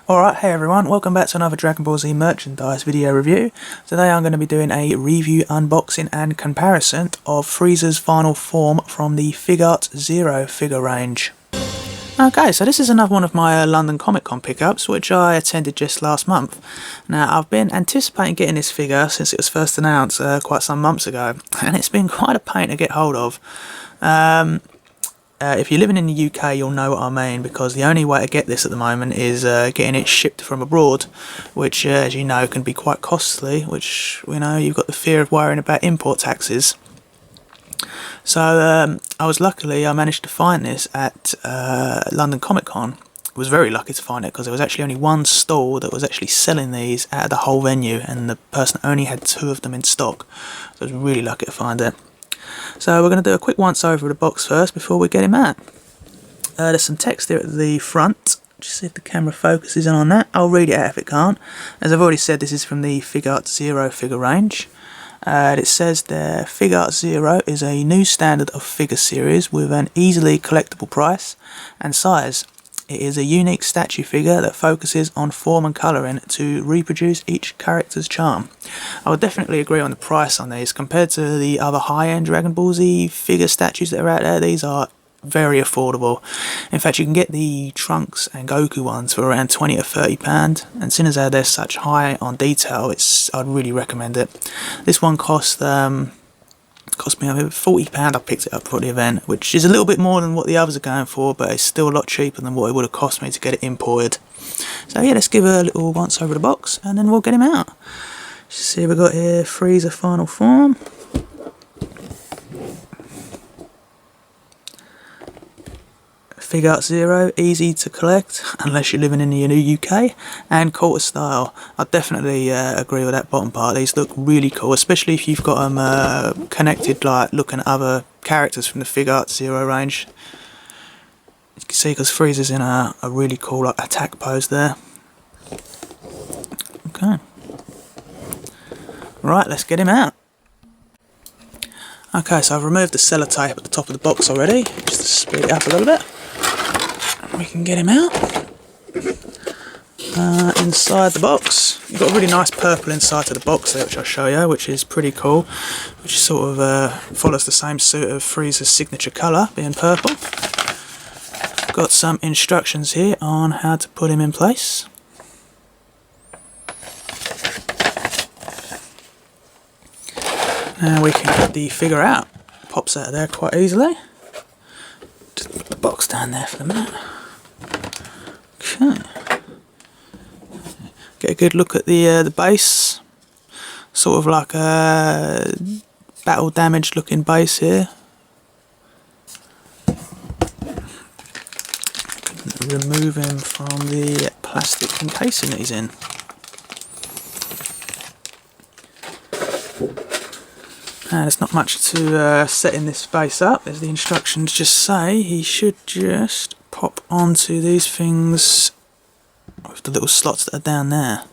Alright, hey everyone, welcome back to another Dragon Ball Z merchandise video review. Today I'm going to be doing a review, unboxing and comparison of Frieza's final form from the Figuarts Zero figure range. Okay, so this is another one of my London Comic Con pickups, which I attended just last month. Now, I've been anticipating getting this figure since it was first announced quite some months ago, and it's been quite a pain to get hold of. If you're living in the UK, you'll know what I mean, because the only way to get this at the moment is getting it shipped from abroad, which, as you know, can be quite costly, which, you know, you've got the fear of worrying about import taxes. So, I managed to find this at London Comic Con. I was very lucky to find it, because there was actually only one stall that was actually selling these out of the whole venue, and the person only had 2 of them in stock. So I was really lucky to find it. So we're going to do a quick once over of the box first before we get him out. There's some text here at the front. Just see if the camera focuses in on that. I'll read it out if it can't. As I've already said, this is from the Figuarts Zero figure range. It says there, Figuarts Zero is a new standard of figure series with an easily collectible price and size. It is a unique statue figure that focuses on form and colouring to reproduce each character's charm. I would definitely agree on the price on these. Compared to the other high-end Dragon Ball Z figure statues that are out there, these are very affordable. In fact, you can get the Trunks and Goku ones for around £20 or £30, and seeing as they're such high on detail, I'd really recommend it. This one cost me £40. I picked it up for the event, which is a little bit more than what the others are going for, but it's still a lot cheaper than what it would have cost me to get it imported. So yeah, let's give a little once over the box and then we'll get him out. See, we've got here Frieza final form. Figuarts Zero, easy to collect unless you're living in the UK, and quarter style. I definitely agree with that bottom part. These look really cool, especially if you've got them connected, like looking at other characters from the Figuarts Zero range. You can see because Frieza's in a really cool attack pose there. Okay. Right, let's get him out. Okay, so I've removed the sellotape at the top of the box already, just to speed it up a little bit. We can get him out. Inside the box, you've got a really nice purple inside to the box there, which I'll show you, which is pretty cool, which sort of follows the same suit of Frieza's signature colour, being purple. Got some instructions here on how to put him in place. Now we can get the figure out. Pops out of there quite easily. Just put the box down there for the minute. Okay. Get a good look at the base. Sort of like a battle damaged looking base here. Remove him from the plastic encasing that he's in. There's not much to setting this base up, as the instructions just say. He should just pop onto these things with the little slots that are down there.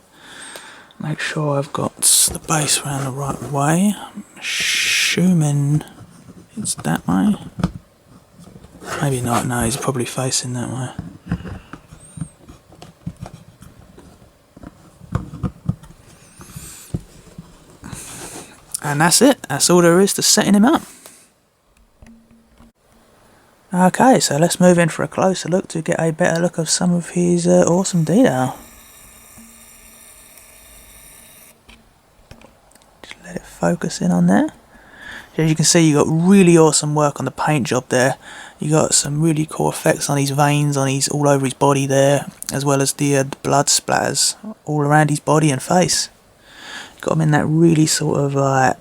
Make sure I've got the base around the right way. I'm assuming it's that way. Maybe not, no, he's probably facing that way. And that's it, that's all there is to setting him up. Okay, so let's move in for a closer look to get a better look of some of his awesome detail. Just let it focus in on there. As you can see, you got really awesome work on the paint job there. You got some really cool effects on his veins, all over his body there, as well as the blood splatters all around his body and face. Got him in that really sort of like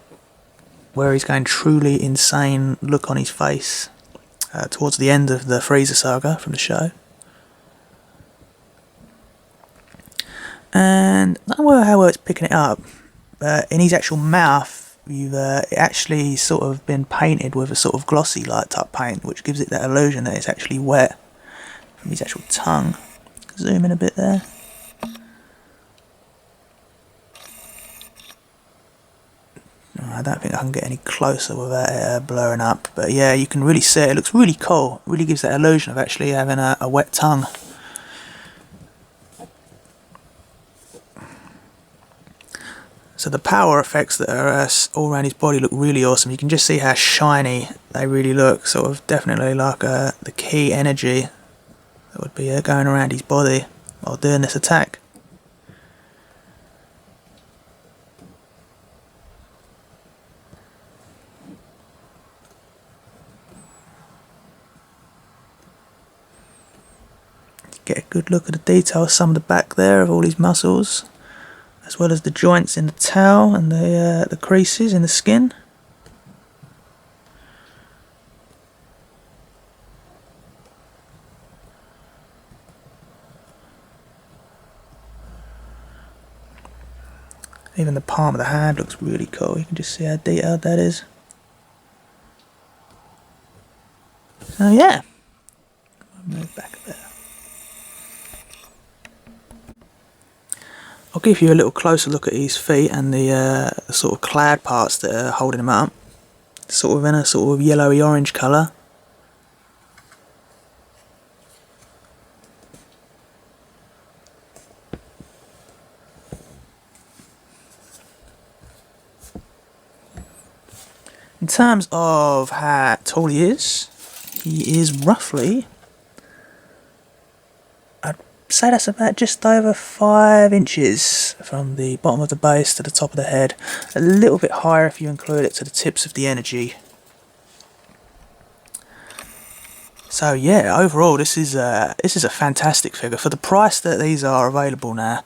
where he's going truly insane look on his face towards the end of the Frieza saga from the show. And I don't know how well it's picking it up, but in his actual mouth, you've actually sort of been painted with a sort of glossy light type paint, which gives it that illusion that it's actually wet from his actual tongue. Zoom in a bit there. I don't think I can get any closer without it blurring up, but yeah, you can really see it. It looks really cool. It really gives that illusion of actually having a wet tongue. So the power effects that are all around his body look really awesome. You can just see how shiny they really look, sort of definitely like the key energy that would be going around his body while doing this attack. Get a good look at the detail of some of the back there of all his muscles, as well as the joints in the tail and the creases in the skin. Even the palm of the hand looks really cool. You can just see how detailed that is. So yeah, I'll move back there. I'll give you a little closer look at his feet and the sort of clad parts that are holding him up. Sort of in a sort of yellowy orange colour. In terms of how tall he is roughly, I'd say that's about just over 5 inches from the bottom of the base to the top of the head. A little bit higher if you include it to the tips of the energy. So yeah, overall this is a fantastic figure. For the price that these are available now,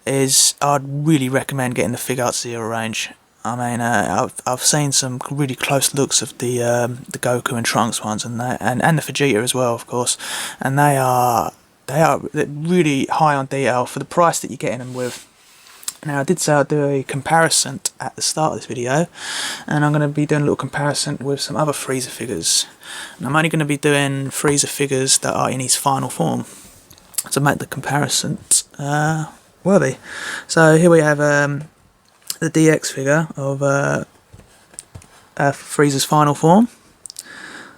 I'd really recommend getting the Figuarts Zero range. I mean, I've seen some really close looks of the Goku and Trunks ones, and the Vegeta as well, of course, and they are really high on detail for the price that you're getting them with. Now, I did say I'd do a comparison at the start of this video, and I'm going to be doing a little comparison with some other Frieza figures. And I'm only going to be doing Frieza figures that are in his final form to make the comparison worthy. So here we have the DX figure of Frieza's final form.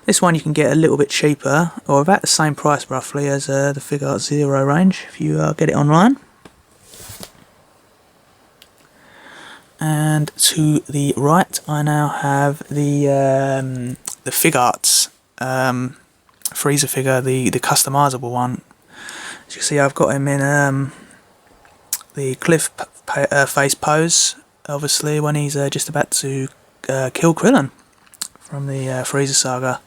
This one you can get a little bit cheaper, or about the same price roughly as the Figuarts Zero range if you get it online. And to the right I now have the Figuarts Frieza figure, the customizable one. As you can see, I've got him in the cliff face pose, obviously when he's just about to kill Krillin from the Frieza saga.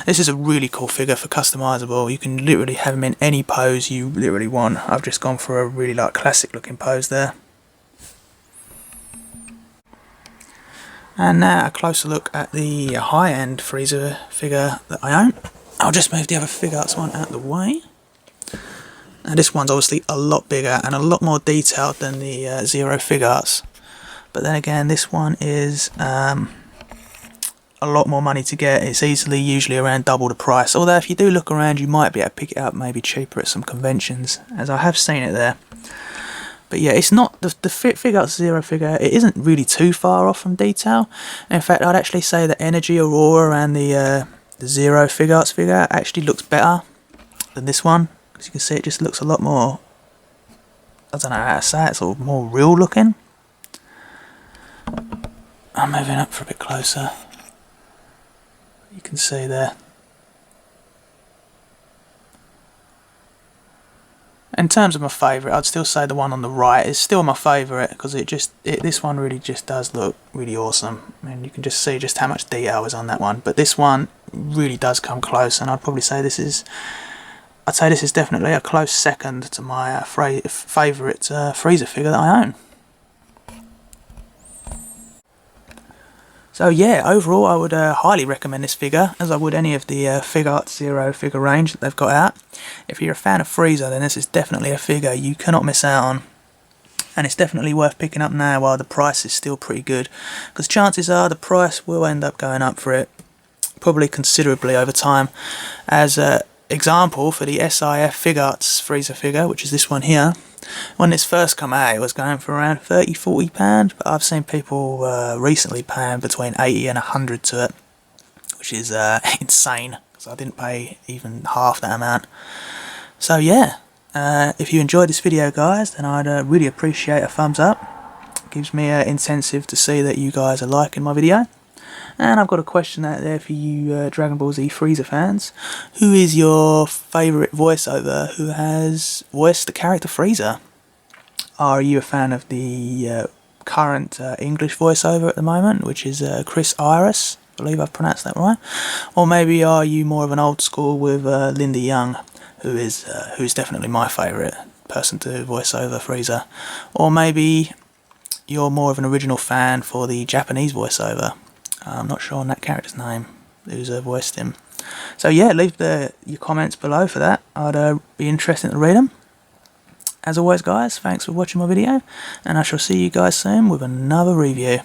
This is a really cool figure for customizable. You can literally have him in any pose you literally want. I've just gone for a really classic looking pose there. And now a closer look at the high-end Frieza figure that I own. I'll just move the other Figuarts one out of the way. Now this one's obviously a lot bigger and a lot more detailed than the Zero Figuarts. But then again, this one is a lot more money to get. It's usually around double the price. Although if you do look around, you might be able to pick it up maybe cheaper at some conventions, as I have seen it there. But yeah, it's not the Figuarts Zero figure. It isn't really too far off from detail. In fact, I'd actually say the Energy Aurora and the Zero Figuarts figure actually looks better than this one. As you can see, it just looks a lot more, I don't know how to say it, sort of more real looking. I'm moving up for a bit closer. You can see there. In terms of my favourite, I'd still say the one on the right is still my favourite, because this one really just does look really awesome. I mean, you can just see just how much detail is on that one. But this one really does come close, and I'd probably say this is definitely a close second to my favourite Frieza figure that I own. So yeah, overall I would highly recommend this figure, as I would any of the Figuarts Zero figure range that they've got out. If you're a fan of Frieza, then this is definitely a figure you cannot miss out on. And it's definitely worth picking up now while the price is still pretty good, because chances are the price will end up going up for it, probably considerably over time. As example, for the SIF Figuarts Frieza figure, which is this one here, when this first come out it was going for around £30–40, but I've seen people recently paying between 80 and 100 to it, which is insane, because I didn't pay even half that amount. So yeah, if you enjoyed this video guys, then I'd really appreciate a thumbs up. gives me an incentive to see that you guys are liking my video. And I've got a question out there for you Dragon Ball Z Frieza fans. Who is your favourite voiceover who has voiced the character Frieza? Are you a fan of the current English voiceover at the moment, which is Chris Iris? I believe I've pronounced that right. Or maybe are you more of an old school with Linda Young, who's definitely my favourite person to voice over Frieza? Or maybe you're more of an original fan for the Japanese voiceover. I'm not sure on that character's name who's voiced him. So yeah, leave your comments below for that. I'd be interested to read them. As always guys, thanks for watching my video, and I shall see you guys soon with another review.